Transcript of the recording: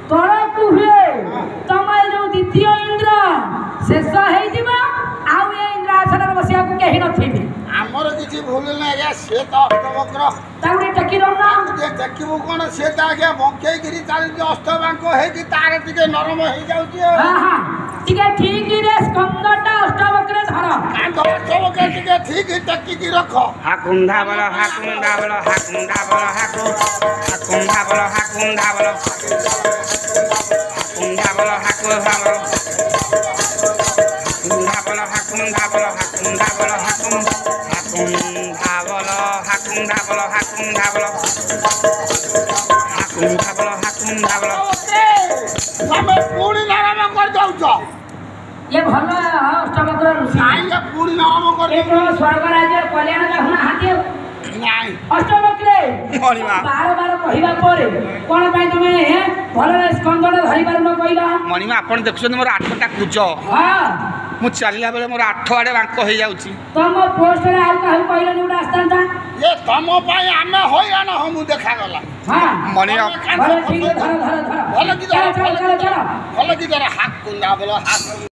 तलकू हुए तुम जो द्वितीय इंद्र शेष हो इंद्र आसन बसिया कहीं नथिबे आमर किसी भूल ना आज्ञा से तो अष्टवक्र ताउरे टकी रहना देखिबू कौन से तो आज्ञा बंकई गिरी चलती अष्टबांक है तार टिके नरम हो जाउची हां हां टिके ठीक रे स्कंदटा अष्टवक्र धर अष्टवक्र टिके ठीक टकी की रख हाकुंधा बल हाकुंधा बल हाकुंधा बल हाकुंधा बल हाकुंधा बल हाकुंधा बल हाकुंधा बल हाकुंधा बल हाकुंधा बल हाकुंधा बल हाकुंधा बल हाकुंधा बल हाकुंधा बल तमे पूरी नाम कर जाउछ ये भलो अष्टवक्र ऋषि आई ये पूरी नाम कर एक स्वर्ग राज्य कल्याण का हुना हाथी नाही अष्टवक्र मणिमा बार बार कहिबा परे कोन पई तमे भलो स्कंदटा धरि बार न कहिला मणिमा आपण देखुछन मोर 8टा कुच हां मु चलिया बेले मोर 8 आडे बांक हो जाउची तुम पोस्ट रे आउ कहू कहलो निउडा आस्तांता ये तम पाई आमे होया न हम देखा गला हां मणिमा भलो ठीक धर धर धर भलो की चल चल चल भलो की हाकुंधा बल हाक